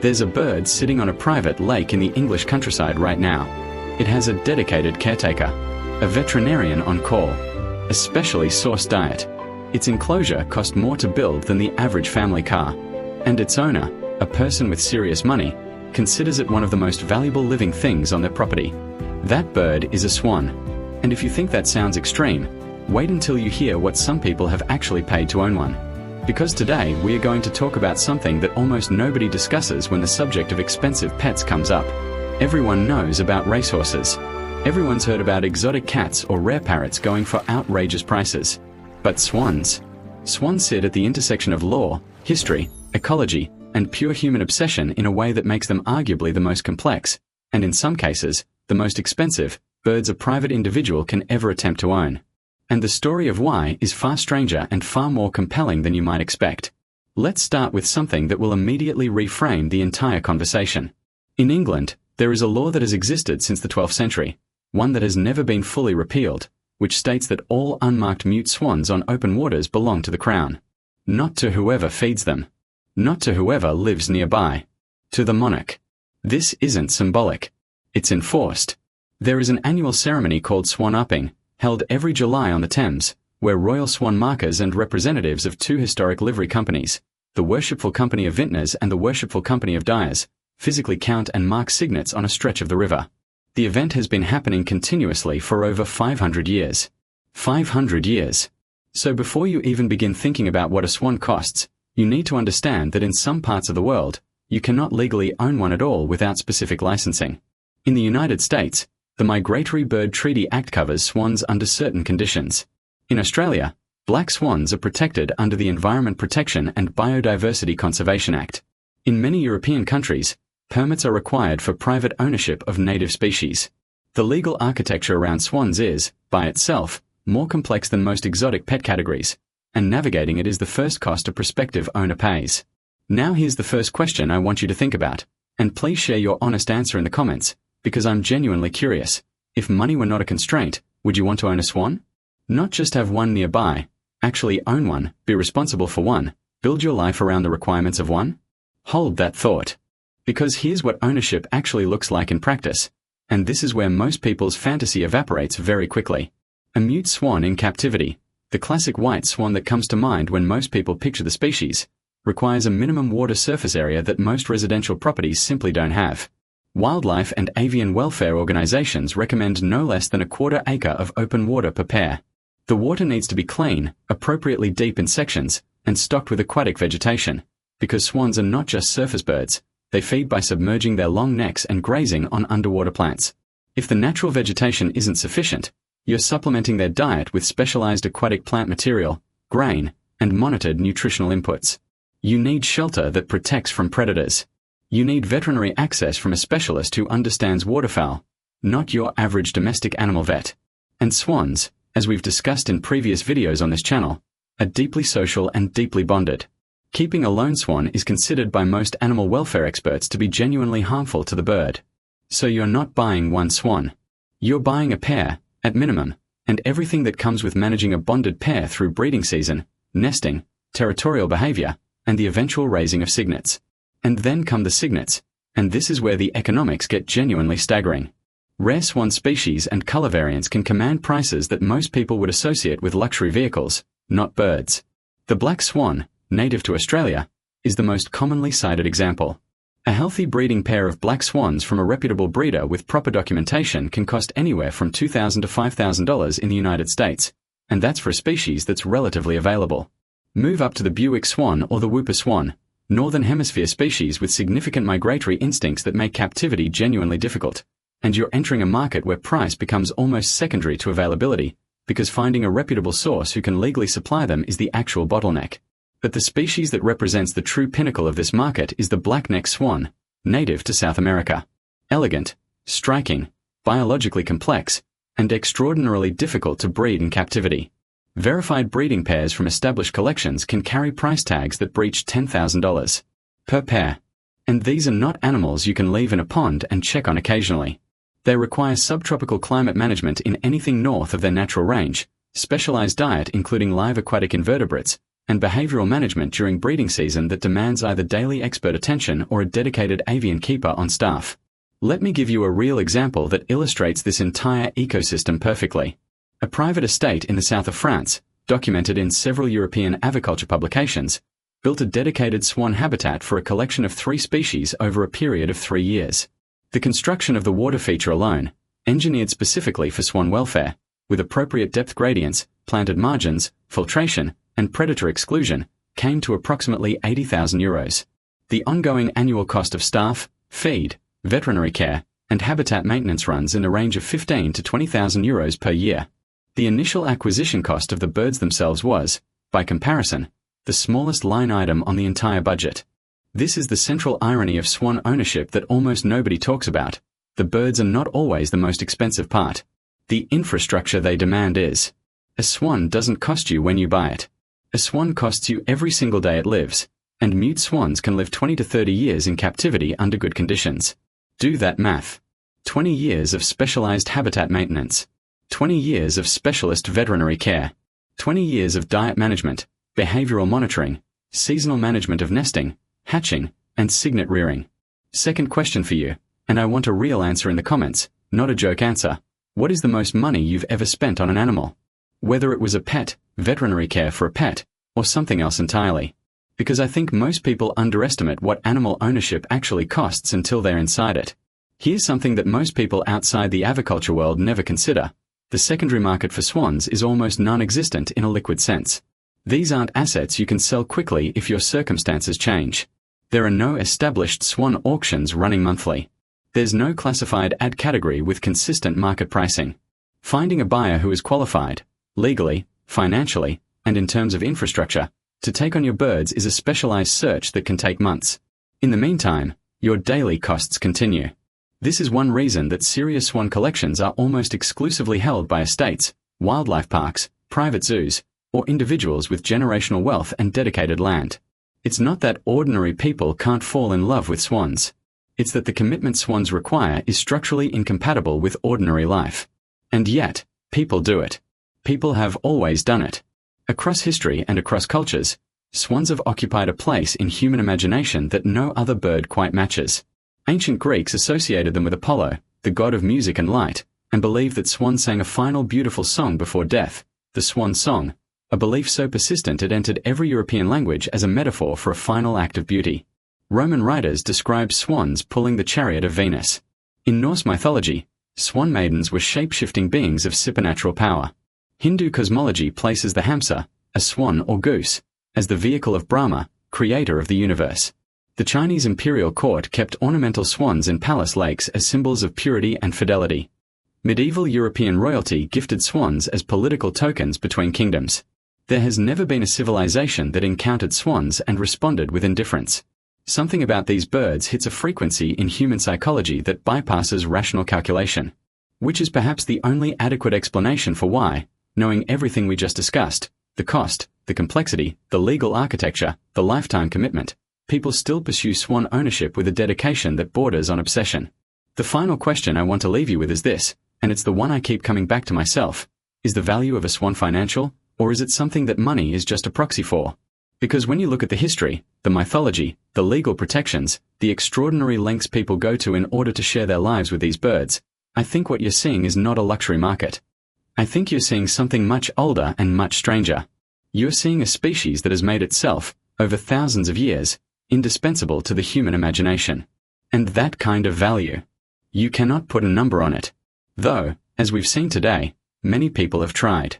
There's a bird sitting on a private lake in the English countryside right now. It has a dedicated caretaker, a veterinarian on call, a specially sourced diet. Its enclosure cost more to build than the average family car, and its owner, a person with serious money, considers it one of the most valuable living things on their property. That bird is a swan. And if you think that sounds extreme, wait until you hear what some people have actually paid to own one. Because today we are going to talk about something that almost nobody discusses when the subject of expensive pets comes up. Everyone knows about racehorses. Everyone's heard about exotic cats or rare parrots going for outrageous prices. But swans? Swans sit at the intersection of law, history, ecology, and pure human obsession in a way that makes them arguably the most complex, and in some cases, the most expensive, birds a private individual can ever attempt to own. And the story of why is far stranger and far more compelling than you might expect. Let's start with something that will immediately reframe the entire conversation. In England, there is a law that has existed since the 12th century, one that has never been fully repealed, which states that all unmarked mute swans on open waters belong to the Crown. Not to whoever feeds them. Not to whoever lives nearby. To the monarch. This isn't symbolic. It's enforced. There is an annual ceremony called swan upping, held every July on the Thames, where royal swan markers and representatives of two historic livery companies, the Worshipful Company of Vintners and the Worshipful Company of Dyers, physically count and mark signets on a stretch of the river. The event has been happening continuously for over 500 years. 500 years. So before you even begin thinking about what a swan costs, you need to understand that in some parts of the world, you cannot legally own one at all without specific licensing. In the United States, the Migratory Bird Treaty Act covers swans under certain conditions. In Australia, black swans are protected under the Environment Protection and Biodiversity Conservation Act. In many European countries, permits are required for private ownership of native species. The legal architecture around swans is, by itself, more complex than most exotic pet categories, and navigating it is the first cost a prospective owner pays. Now here's the first question I want you to think about, and please share your honest answer in the comments, because I'm genuinely curious. If money were not a constraint, would you want to own a swan? Not just have one nearby, actually own one, be responsible for one, build your life around the requirements of one? Hold that thought. Because here's what ownership actually looks like in practice, and this is where most people's fantasy evaporates very quickly. A mute swan in captivity, the classic white swan that comes to mind when most people picture the species, requires a minimum water surface area that most residential properties simply don't have. Wildlife and avian welfare organizations recommend no less than a quarter acre of open water per pair. The water needs to be clean, appropriately deep in sections, and stocked with aquatic vegetation, because swans are not just surface birds, they feed by submerging their long necks and grazing on underwater plants. If the natural vegetation isn't sufficient, you're supplementing their diet with specialized aquatic plant material, grain, and monitored nutritional inputs. You need shelter that protects from predators. You need veterinary access from a specialist who understands waterfowl, not your average domestic animal vet. And swans, as we've discussed in previous videos on this channel, are deeply social and deeply bonded. Keeping a lone swan is considered by most animal welfare experts to be genuinely harmful to the bird. So you're not buying one swan. You're buying a pair, at minimum, and everything that comes with managing a bonded pair through breeding season, nesting, territorial behavior, and the eventual raising of cygnets. And then come the cygnets, and this is where the economics get genuinely staggering. Rare swan species and color variants can command prices that most people would associate with luxury vehicles, not birds. The black swan, native to Australia, is the most commonly cited example. A healthy breeding pair of black swans from a reputable breeder with proper documentation can cost anywhere from $2,000 to $5,000 in the United States, and that's for a species that's relatively available. Move up to the Buick swan or the whooper swan, Northern Hemisphere species with significant migratory instincts that make captivity genuinely difficult, and you're entering a market where price becomes almost secondary to availability, because finding a reputable source who can legally supply them is the actual bottleneck. But the species that represents the true pinnacle of this market is the black-necked swan, native to South America. Elegant, striking, biologically complex, and extraordinarily difficult to breed in captivity. Verified breeding pairs from established collections can carry price tags that breach $10,000 per pair. And these are not animals you can leave in a pond and check on occasionally. They require subtropical climate management in anything north of their natural range, specialized diet including live aquatic invertebrates, and behavioral management during breeding season that demands either daily expert attention or a dedicated avian keeper on staff. Let me give you a real example that illustrates this entire ecosystem perfectly. A private estate in the south of France, documented in several European aviculture publications, built a dedicated swan habitat for a collection of 3 species over a period of 3 years. The construction of the water feature alone, engineered specifically for swan welfare, with appropriate depth gradients, planted margins, filtration, and predator exclusion, came to approximately €80,000. The ongoing annual cost of staff, feed, veterinary care, and habitat maintenance runs in the range of €15,000 to €20,000 per year. The initial acquisition cost of the birds themselves was, by comparison, the smallest line item on the entire budget. This is the central irony of swan ownership that almost nobody talks about. The birds are not always the most expensive part. The infrastructure they demand is. A swan doesn't cost you when you buy it. A swan costs you every single day it lives, and mute swans can live 20 to 30 years in captivity under good conditions. Do that math. 20 years of specialized habitat maintenance. 20 years of specialist veterinary care. 20 years of diet management, behavioral monitoring, seasonal management of nesting, hatching, and cygnet rearing. Second question for you, and I want a real answer in the comments, not a joke answer. What is the most money you've ever spent on an animal? Whether it was a pet, veterinary care for a pet, or something else entirely. Because I think most people underestimate what animal ownership actually costs until they're inside it. Here's something that most people outside the aviculture world never consider. The secondary market for swans is almost non-existent in a liquid sense. These aren't assets you can sell quickly if your circumstances change. There are no established swan auctions running monthly. There's no classified ad category with consistent market pricing. Finding a buyer who is qualified, legally, financially, and in terms of infrastructure, to take on your birds is a specialized search that can take months. In the meantime, your daily costs continue. This is one reason that serious swan collections are almost exclusively held by estates, wildlife parks, private zoos, or individuals with generational wealth and dedicated land. It's not that ordinary people can't fall in love with swans. It's that the commitment swans require is structurally incompatible with ordinary life. And yet, people do it. People have always done it. Across history and across cultures, swans have occupied a place in human imagination that no other bird quite matches. Ancient Greeks associated them with Apollo, the god of music and light, and believed that swans sang a final beautiful song before death, the swan song, a belief so persistent it entered every European language as a metaphor for a final act of beauty. Roman writers described swans pulling the chariot of Venus. In Norse mythology, swan maidens were shape-shifting beings of supernatural power. Hindu cosmology places the hamsa, a swan or goose, as the vehicle of Brahma, creator of the universe. The Chinese imperial court kept ornamental swans in palace lakes as symbols of purity and fidelity. Medieval European royalty gifted swans as political tokens between kingdoms. There has never been a civilization that encountered swans and responded with indifference. Something about these birds hits a frequency in human psychology that bypasses rational calculation. Which is perhaps the only adequate explanation for why, knowing everything we just discussed, the cost, the complexity, the legal architecture, the lifetime commitment, people still pursue swan ownership with a dedication that borders on obsession. The final question I want to leave you with is this, and it's the one I keep coming back to myself. Is the value of a swan financial, or is it something that money is just a proxy for? Because when you look at the history, the mythology, the legal protections, the extraordinary lengths people go to in order to share their lives with these birds, I think what you're seeing is not a luxury market. I think you're seeing something much older and much stranger. You're seeing a species that has made itself, over thousands of years, indispensable to the human imagination. And that kind of value. You cannot put a number on it. Though, as we've seen today, many people have tried.